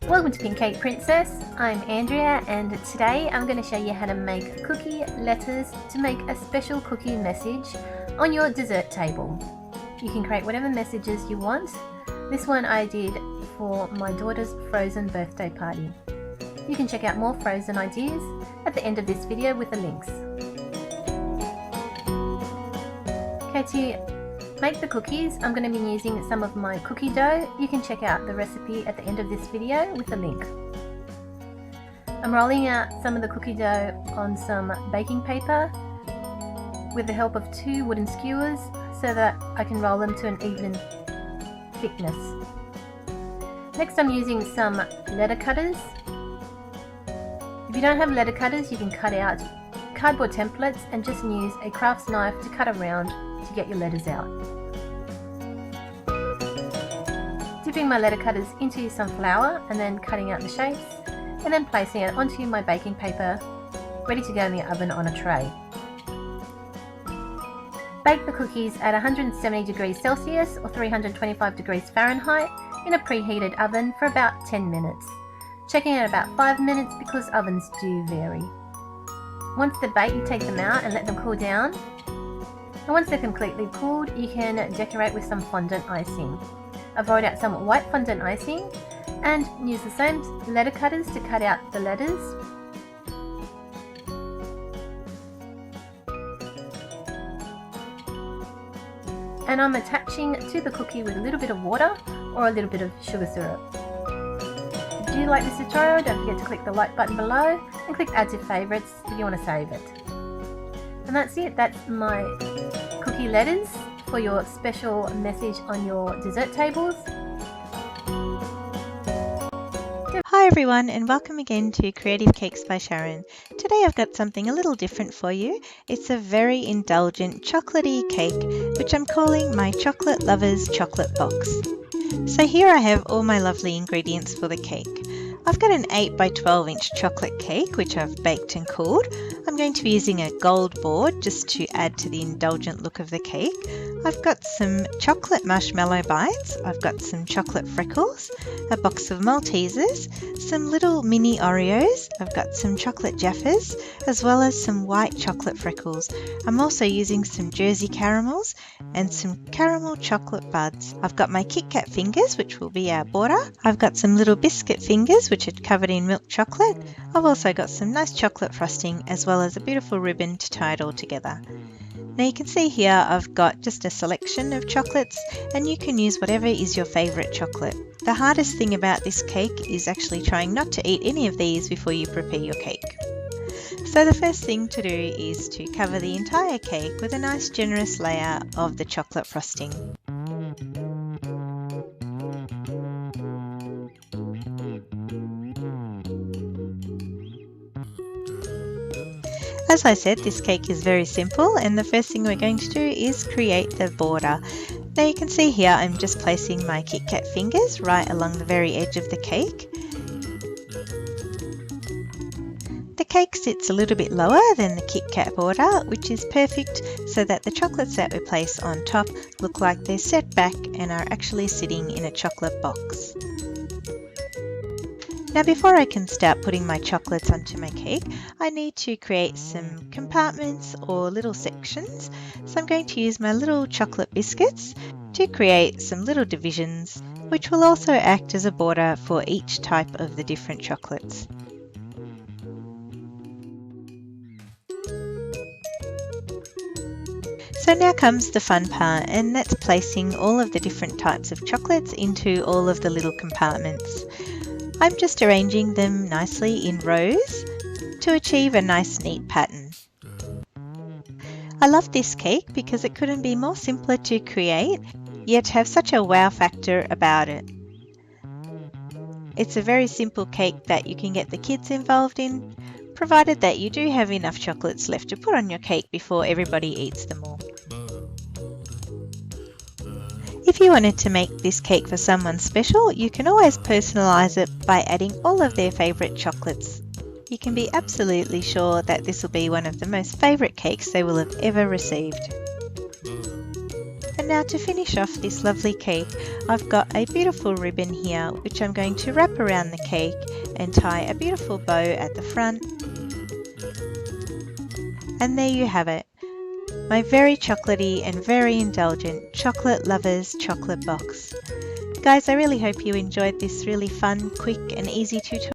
Welcome to Pink Cake Princess. I'm Andrea and today I'm going to show you how to make cookie letters to make a special cookie message on your dessert table. You can create whatever messages you want. This one I did for my daughter's Frozen birthday party. You can check out more Frozen ideas at the end of this video with the links. Okay, to make the cookies, I'm going to be using some of my cookie dough. You can check out the recipe at the end of this video with the link. I'm rolling out some of the cookie dough on some baking paper with the help of 2 wooden skewers so that I can roll them to an even thickness. Next I'm using some letter cutters. If you don't have letter cutters, you can cut out cardboard templates and just use a crafts knife to cut around to get your letters out. Dipping my letter cutters into some flour and then cutting out the shapes and then placing it onto my baking paper, ready to go in the oven on a tray. Bake the cookies at 170 degrees Celsius or 325 degrees Fahrenheit in a preheated oven for about 10 minutes. Checking at about 5 minutes because ovens do vary. Once they're baked, you take them out and let them cool down. And once they're completely cooled, you can decorate with some fondant icing. I've rolled out some white fondant icing and use the same letter cutters to cut out the letters. And I'm attaching to the cookie with a little bit of water or a little bit of sugar syrup. If you like this tutorial, don't forget to click the like button below and click add to favourites if you want to save it. And that's it, that's my cookie letters for your special message on your dessert tables. Hi everyone and welcome again to Creative Cakes by Sharon. Today I've got something a little different for you. It's a very indulgent chocolatey cake which I'm calling my Chocolate Lovers Chocolate Box. So here I have all my lovely ingredients for the cake. I've got an 8 by 12 inch chocolate cake which I've baked and cooled. I'm going to be using a gold board just to add to the indulgent look of the cake. I've got some chocolate marshmallow bites, I've got some chocolate freckles, a box of Maltesers, some little mini Oreos, I've got some chocolate Jaffas, as well as some white chocolate freckles. I'm also using some Jersey caramels and some caramel chocolate buds. I've got my Kit Kat fingers, which will be our border. I've got some little biscuit fingers, which are covered in milk chocolate. I've also got some nice chocolate frosting, as well as a beautiful ribbon to tie it all together. Now you can see here I've got just a selection of chocolates and you can use whatever is your favourite chocolate. The hardest thing about this cake is actually trying not to eat any of these before you prepare your cake. So the first thing to do is to cover the entire cake with a nice generous layer of the chocolate frosting. As I said, this cake is very simple and the first thing we're going to do is create the border. Now you can see here I'm just placing my Kit Kat fingers right along the very edge of the cake. The cake sits a little bit lower than the Kit Kat border, which is perfect so that the chocolates that we place on top look like they're set back and are actually sitting in a chocolate box. Now before I can start putting my chocolates onto my cake, I need to create some compartments or little sections. So I'm going to use my little chocolate biscuits to create some little divisions, which will also act as a border for each type of the different chocolates. So now comes the fun part, and that's placing all of the different types of chocolates into all of the little compartments. I'm just arranging them nicely in rows to achieve a nice neat pattern. I love this cake because it couldn't be more simpler to create, yet have such a wow factor about it. It's a very simple cake that you can get the kids involved in, provided that you do have enough chocolates left to put on your cake before everybody eats them all. If you wanted to make this cake for someone special, you can always personalise it by adding all of their favourite chocolates. You can be absolutely sure that this will be one of the most favourite cakes they will have ever received. And now to finish off this lovely cake, I've got a beautiful ribbon here which I'm going to wrap around the cake and tie a beautiful bow at the front. And there you have it, my very chocolatey and very indulgent Chocolate Lovers chocolate box. Guys, I really hope you enjoyed this really fun, quick and easy tutorial.